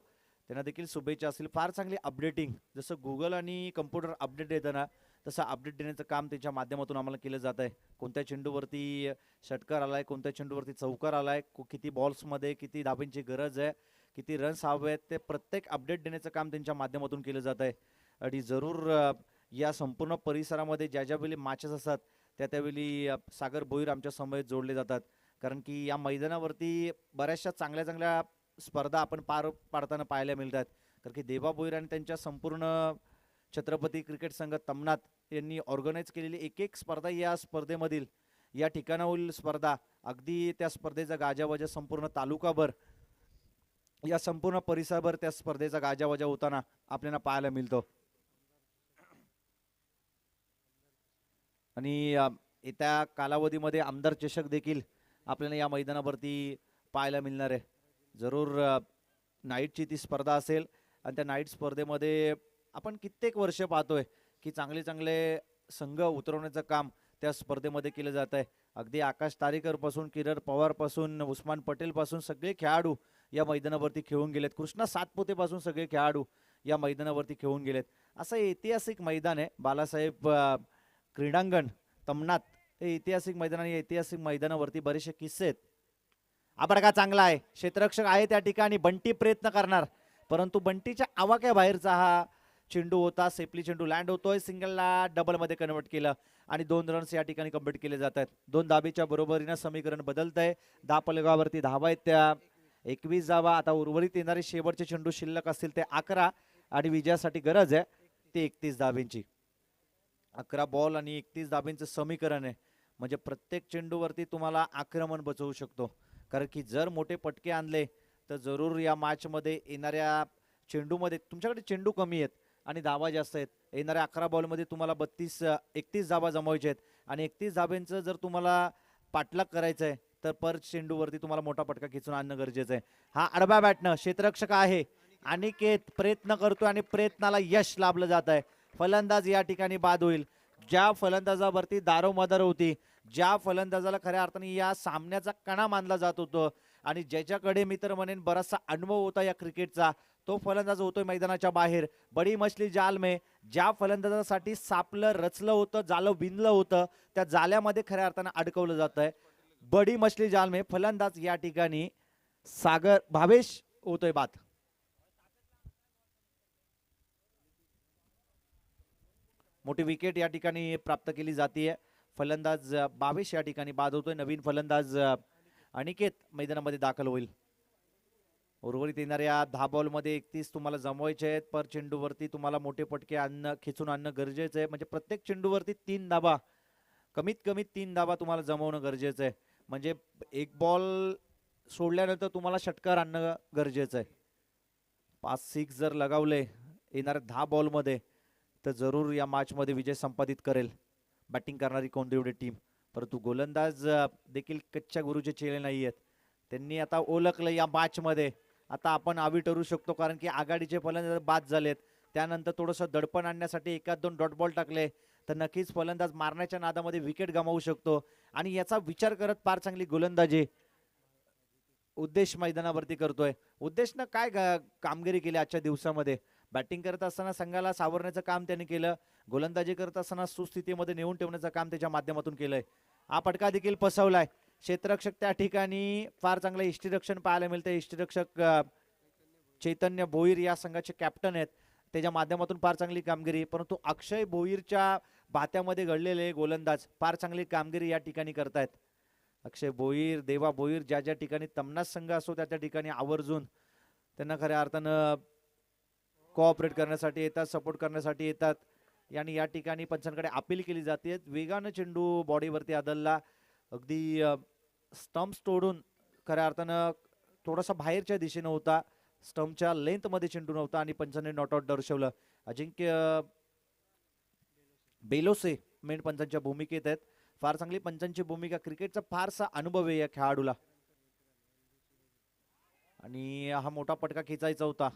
त्यांना देखील शुभेच्छा असतील. फार चांगली अपडेटिंग, जसं गुगल आणि कम्प्युटर अपडेट देताना तसं अपडेट देण्याचं काम त्यांच्या माध्यमातून आम्हाला केलं जात आहे. कोणत्या चेंडूवरती षटकार आलाय, कोणत्या चेंडूवरती चौकार आलाय, किती बॉल्समध्ये किती धाब्यांची गरज आहे, किती रन्स हवे आहेत, ते प्रत्येक अपडेट देण्याचं काम त्यांच्या माध्यमातून केलं जात आहे. आणि जरूर या संपूर्ण परिसरामध्ये ज्या ज्यावेळी मॅचेस असतात त्यावेळी सागर भोईर आमच्या समवेत जोडले जातात. कारण की या मैदानावरती बऱ्याचशा चांगल्या चांगल्या स्पर्धा आपण पार पाडताना पाहायला मिळतात. कारण की देवा भोईर आणि त्यांच्या संपूर्ण छत्रपती क्रिकेट संघ तमनात यांनी ऑर्गनाईज केलेली एक एक स्पर्धा, या स्पर्धेमधील या ठिकाणावरील स्पर्धा, अगदी त्या स्पर्धेचा गाजावाजा संपूर्ण तालुकाभर, या संपूर्ण परिसरभर त्या स्पर्धेचा गाजावाजा होताना आपल्याला पाहायला मिळतो. आणि येत्या कालावधीमध्ये आमदार चषक देखील आपल्याला या मैदानावरती पाहायला मिळणार आहे. जरूर नाईटची ती स्पर्धा असेल आणि त्या नाईट स्पर्धेमध्ये आपण कित्येक वर्ष पाहतोय की चांगले चांगले संघ उतरवण्याचं काम त्या स्पर्धेमध्ये केलं जात आहे. अगदी आकाश तारेकर पासून, किरण पवार पासून, उस्मान पटेल पासून सगळे खेळाडू या मैदानावरती खेळून गेलेत. कृष्णा सातपुते पासून सगळे खेळाडू या मैदानावरती खेळून गेलेत. असं ऐतिहासिक मैदान आहे बालासाहेब क्रीडांगण तमनात. हे ऐतिहासिक मैदान आणि ऐतिहासिक मैदानावरती बरेचसे किस्से आहेत. आबडका चांगला आहे, क्षेत्ररक्षक आहे त्या ठिकाणी. बंटी प्रयत्न करणार, परंतु बंटीच्या आवाक्याबाहेरचा हा चेंडू होता. सेफली चेंडू लँड होतोय. सिंगलला डबलमध्ये कन्वर्ट केलं आणि 2 रन्स या ठिकाणी कंप्लीट केले जात आहेत. 2 धाबेच्या बरोबरीनं समीकरण बदलत आहे. 10 पलगावरती धावा आहेत त्या 21 धावा. आता उर्वरित येणारे शेवटचे चेंडू शिल्लक असतील ते 11 आणि विजयासाठी गरज आहे ते 31 धाब्यांची. 11 बॉल आणि 31 धाब्यांचं समीकरण आहे. म्हणजे प्रत्येक चेंडूवरती तुम्हाला आक्रमण बचवू शकतो. कारण की जर मोठे पटके आणले तर जरूर या मॅचमध्ये येणाऱ्या चेंडूमध्ये तुमच्याकडे चेंडू कमी आहेत आणि धावा जास्त आहेत. येणाऱ्या 11 बॉलमध्ये तुम्हाला 31 धावा जमवायचे आहेत आणि 31 धाब्यांचं जर तुम्हाला पाठलाग करायचं आहे तर पर चेंडूवरती तुम्हाला मोठा पटका खेचून आणणं गरजेचं आहे. हा आडव्या बॅटनं क्षेत्ररक्षक आहे अनिकेत प्रयत्न करतोय आणि प्रयत्नाला यश लाभलं जात आहे. फलंदाज या ठिकाणी बाद होईल. ज्या फलंदाजावरती दारोमदार होती, ज्या फलंदाजाला खऱ्या अर्थाने या सामन्याचा कणा मानला जात होतं आणि ज्याच्याकडे मी तर म्हणेन बराचसा अनुभव होता या क्रिकेटचा, तो फलंदाज होतोय मैदानाच्या बाहेर. बडी मछली जाल में ज्या फलंदाजासाठी सापलं रचलं होतं, जालं विणलं होतं, त्या जाल्यामध्ये खऱ्या अर्थानं अडकवलं जात आहे. बडी मछली जाल में फलंदाज या ठिकाणी सागर भावेश होतोय बाद. मोठी विकेट या ठिकाणी प्राप्त केली जाते. फलंदाज भावेश या ठिकाणी बाद होतोय. नवीन फलंदाज अनिकेत मैदानामध्ये दाखल होईल. उर्वरित येणाऱ्या 10 बॉलमध्ये 31 तुम्हाला जमवायचे आहेत. पर चेंडूवरती तुम्हाला मोठे पटके खेचून आणणं गरजेचं आहे. म्हणजे प्रत्येक चेंडूवरती 3 धाबा, कमीत कमी 3 धाबा तुम्हाला जमवणं गरजेचं आहे. म्हणजे एक बॉल सोडल्यानंतर तुम्हाला षटकार आणणं गरजेचं आहे. 5-6 जर लगावले येणाऱ्या 10 बॉलमध्ये तर जरूर या मॅचमध्ये विजय संपादित करेल बॅटिंग करणारी कोंदिवडे टीम. परंतु गोलंदाज देखील कच्च्या गुरुचे चेले नाही आहेत. त्यांनी आता ओळखलं या मॅचमध्ये आता आपण आवी ठरू शकतो. कारण की आघाडीचे फलंदाज बाद झालेत. त्यानंतर थोडंसं दडपण आणण्यासाठी एकाच 2 डॉट बॉल टाकले तर नक्कीच फलंदाज मारण्याच्या नादामध्ये विकेट गमावू शकतो. आणि याचा विचार करत फार चांगली गोलंदाजी उद्देश मैदानावरती करतोय. उद्देशनं काय कामगिरी केली आजच्या दिवसामध्ये. बॅटिंग करत असताना संघाला सावरण्याचं काम त्यांनी केलं. गोलंदाजी करत असताना सुस्थितीमध्ये नेऊन ठेवण्याचं काम त्याच्या माध्यमातून केलंय. हा फटका देखील फसवलाय. क्षेत्ररक्षक त्या ठिकाणी फार चांगलं यष्टीरक्षण पाहायला मिळतं. यष्टीरक्षक चैतन्य भोईर या संघाचे कॅप्टन आहेत. त्याच्या माध्यमातून फार चांगली कामगिरी. परंतु अक्षय भोईरच्या भात्यामध्ये घडलेले गोलंदाज फार चांगली कामगिरी या ठिकाणी करतायत. अक्षय भोईर, देवा भोईर ज्या ज्या ठिकाणी तमनास संघ असतो त्या ठिकाणी आवर्जून त्यांना खऱ्या अर्थानं कोऑपरेट करण्यासाठी येतात, सपोर्ट करण्यासाठी येतात. आणि या ठिकाणी पंचांकडे अपील केली जाते. वेगानं चेंडू बॉडीवरती आदलला, अगदी स्टंप्स तोडून खऱ्या अर्थानं थोडासा बाहेरच्या दिशेनं होता. स्टंपच्या लेंथमध्ये चेंडू नव्हता आणि पंचांनी नॉट आउट दर्शवलं. अजिंक्य बेलोसे मेन पंचांच्या भूमिकेत आहेत. फार चांगली पंचांची भूमिका. क्रिकेटचा फारसा अनुभव आहे या खेळाडूला आणि हा मोठा पटका खेचायचा होता.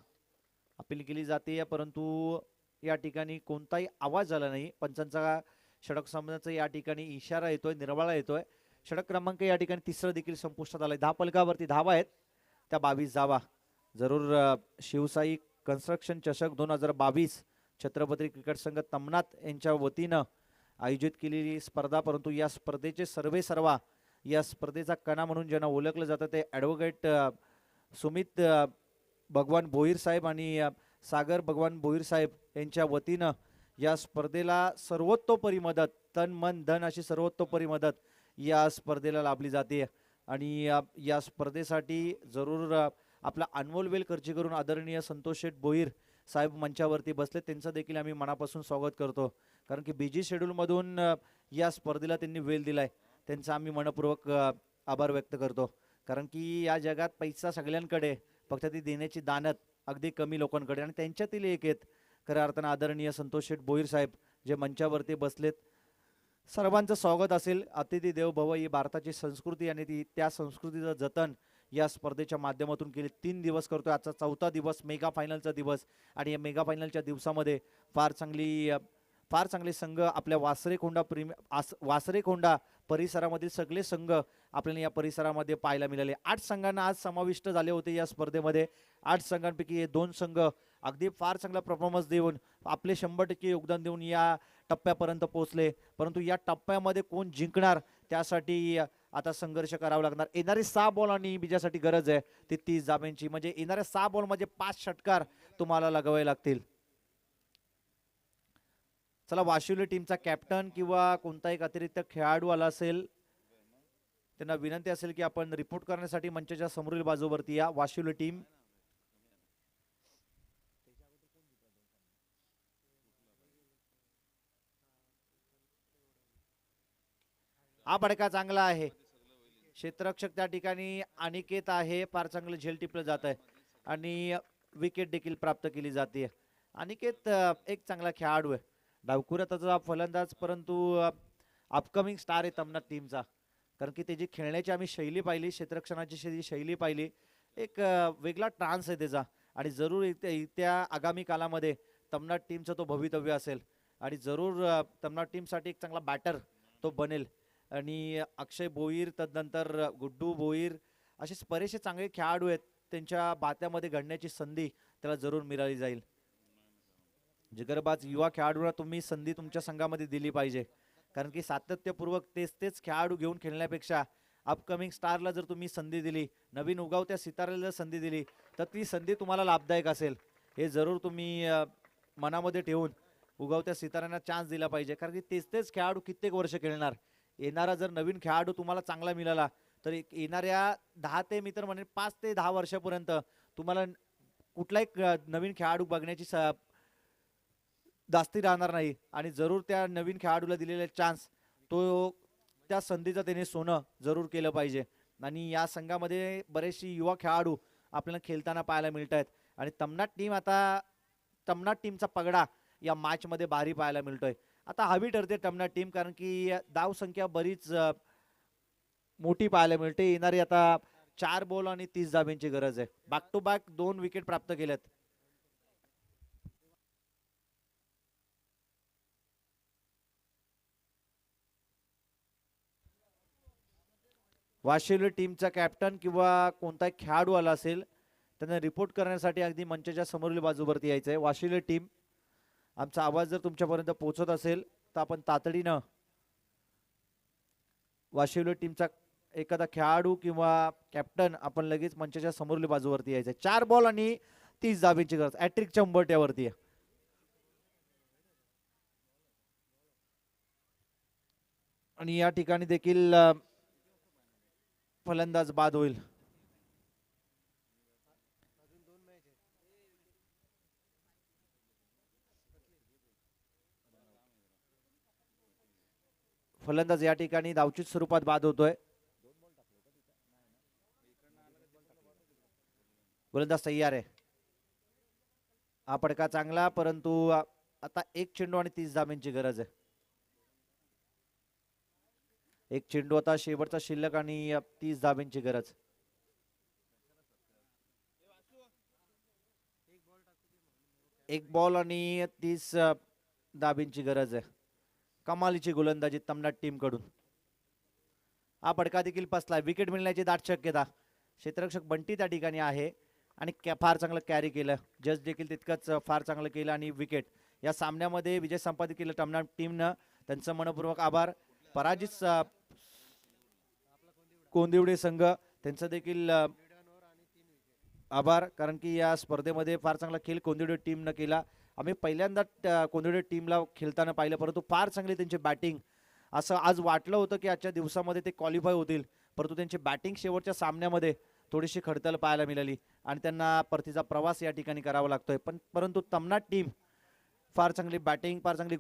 अपील केली जाते परंतु या ठिकाणी कोणताही आवाज झाला नाही. पंचांचा षटक संबंधाचा या ठिकाणी इशारा येतोय, निर्वाळा येतोय. षटक क्रमांक या ठिकाणी 3रं देखील संपुष्टात आलाय. 10 पलकावरती धावा आहेत त्या 22 धावा. जरूर शिवसाई कन्स्ट्रक्शन चषक 2022 छत्रपती क्रिकेट संघ तमनात यांच्या वतीनं आयोजित केलेली स्पर्धा. परंतु या स्पर्धेचे सर्वेसर्वा, या स्पर्धेचा कणा म्हणून ज्यांना ओळखलं जातं ते ॲडव्होकेट सुमित भगवान भोईर साहेब आणि सागर भगवान भोईर साहेब यांच्या वतीनं या स्पर्धेला सर्वतोपरी मदत, तन मन धन अशी सर्वतोपरी मदत या स्पर्धेला लाभली जाते. आणि या स्पर्धेसाठी जरूर आपला अनमोल वेळ खर्च करून आदरणीय संतोष शेठ भोईर साहेब मंचावरती बसले. त्यांचं देखील आम्ही मनापासून स्वागत करतो. कारण की बिजी शेड्यूलमधून या स्पर्धेला त्यांनी वेळ दिलाय. त्यांचा आम्ही मनपूर्वक आभार व्यक्त करतो. कारण की या जगात पैसा सगळ्यांकडे, फक्त ती देण्याची दानत अगदी कमी लोकांकडे. आणि त्यांच्यातील एक आहेत खऱ्या अर्थानं आदरणीय संतोष शेठ भोईर साहेब जे मंचावरती बसलेत. सर्वांचं स्वागत असेल. अतिथी देव भव ही भारताची संस्कृती आणि त्या संस्कृतीचं जतन या स्पर्धेच्या माध्यमातून केले. 3 दिवस करतोय. आजचा 4था दिवस मेगा फायनलचा दिवस आणि या मेगा फायनलच्या दिवसामध्ये फार चांगली फार चांगले संघ आपल्या वासरेखोंडा परिसरामधील सगळे संघ आपल्याला या परिसरामध्ये पाहायला मिळाले. 8 संघांना आज समाविष्ट झाले होते या स्पर्धेमध्ये. 8 संघांपैकी हे 2 संघ अगदी फार चांगला परफॉर्मन्स देऊन आपले 100% योगदान देऊन या टप्प्यापर्यंत पोहोचले. परंतु या टप्प्यामध्ये कोण जिंकणार त्यासाठी आता संघर्ष करावा लागणार. येणारे 6 बॉल आणि विजयासाठी गरज आहे ती 30 धाब्यांची. म्हणजे येणाऱ्या 6 बॉल म्हणजे 5 षटकार तुम्हाला लगावे लागतील. चला, वाशिवली टीमचा कॅप्टन किंवा कोणता एक अतिरिक्त खेळाडू आला असेल त्यांना विनंती असेल की आपण रिपोर्ट करण्यासाठी मंचाच्या समोरील बाजूवरती या. वाशिवली टीम हा फटका चांगला आहे. क्षेत्ररक्षक त्या ठिकाणी अनिकेत आहे. फार चांगलं झेल टिपलं जात आहे आणि विकेट देखील प्राप्त केली जाते. अनिकेत एक चांगला खेळाडू आहे, डावखुऱ्याचा फलंदाज, परंतु अपकमिंग स्टार आहे तमनाथ टीमचा. कारण की त्याची खेळण्याची आम्ही शैली पाहिली, क्षेत्ररक्षणाची शैली पाहिली, एक वेगळा ट्रान्स आहे त्याचा. आणि जरूर त्या आगामी कालामध्ये तमनाथ टीमचं तो भवितव्य असेल आणि जरूर तमनाथ टीमसाठी एक चांगला बॅटर तो बनेल. आणि अक्षय भोईर, तदनंतर गुड्डू भोईर असे बरेचसे चांगले खेळाडू आहेत. त्यांच्या बात्यामध्ये घडण्याची संधी त्याला जरूर मिळाली जाईल. जिगरबाज युवा खेळाडूंना तुम्ही संधी तुमच्या संघामध्ये दिली पाहिजे. कारण की सातत्यपूर्वक तेच खेळाडू घेऊन खेळण्यापेक्षा अपकमिंग स्टारला जर तुम्ही संधी दिली, नवीन उगवत्या सिताऱ्याला जर संधी दिली तर ती संधी तुम्हाला लाभदायक असेल. हे जरूर तुम्ही मनामध्ये ठेवून उगवत्या सिताऱ्यांना चान्स दिला पाहिजे. कारण की तेच खेळाडू कित्येक वर्ष खेळणार. येणारा जर नवीन खेळाडू तुम्हाला चांगला मिळाला तर येणाऱ्या 10 ते मी तर म्हणेन 5 ते 10 वर्षापर्यंत तुम्हाला कुठलाही नवीन खेळाडू बघण्याची जास्ती राहणार नाही. आणि जरूर त्या नवीन खेळाडूला दिलेला चान्स तो त्या संधीचं त्याने सोनं जरूर केलं पाहिजे. आणि या संघामध्ये बरेचशी युवा खेळाडू आपल्याला खेळताना पाहायला मिळत आहेत. आणि तमनाथ टीमचा पगडा या मॅचमध्ये भारी पाहायला मिळतोय. आता हवी ठरते तमनाथ टीम, कारण की धाव संख्या बरीच मोठी पाहायला मिळते. येणारी आता 4 बॉल आणि 30 धाब्यांची गरज आहे. बॅक टू बॅक 2 विकेट प्राप्त केल्यात. वाशिवली टीमचा कॅप्टन किंवा कोणताही खेळाडू आला असेल त्यांना रिपोर्ट करण्यासाठी अगदी मंचाच्या समोरील बाजूवरती यायचं आहे. वाशिवली टीम, आमचा आवाज जर तुमच्यापर्यंत पोहोचत असेल तर आपण तातडीनं वाशिवली टीमचा एखादा खेळाडू किंवा कॅप्टन आपण लगेच मंचाच्या समोरील बाजूवरती यायचं आहे. 4 बॉल आणि 30 धाब्यांची गरज. हॅट्रिकच्या उंबरठ्यावरती आहे. आणि या ठिकाणी देखील फलंदाज बाद होईल. फलंदाज या ठिकाणी धावचीत स्वरूपात बाद होतोय. गोलंदाज तयार आहे. हा फटका चांगला, परंतु आता 1 चेंडू आणि 30 धाब्यांची गरज आहे. 1 चेंडू आता शेवटचा शिल्लक आणि 30 धाब्यांची गरज. एक बॉल आणि 30 धाब्यांची गरज आहे. कमालीची गोलंदाजी तमनाथ टीम कडून. हा फटका देखील फसला. विकेट मिळण्याची दाट शक्यता. क्षेत्ररक्षक बंटी त्या ठिकाणी आहे आणि फार चांगलं कॅरी केलं. जज देखील तितकंच फार चांगलं केलं आणि विकेट. या सामन्यामध्ये विजय संपादित केलं तमनाथ टीमनं. त्यांचं मनपूर्वक आभार. पराजित कोंदिवडे संघ त्यांचं देखील आभार, कारण की या स्पर्धेमध्ये फार चांगला खेळ कोंदिवडे टीमनं केला. आम्ही पहिल्यांदा कोंदिवडे टीमला खेळताना पाहिलं, परंतु फार चांगली त्यांची बॅटिंग. असं आज वाटलं होतं की आजच्या दिवसामध्ये ते क्वालिफाय होतील, परंतु त्यांची बॅटिंग शेवटच्या सामन्यामध्ये थोडीशी खडतल पाहायला मिळाली आणि त्यांना परतीचा प्रवास या ठिकाणी करावा लागतोय. परंतु तमनाथ टीम फार चांगली बॅटिंग, फार चांगली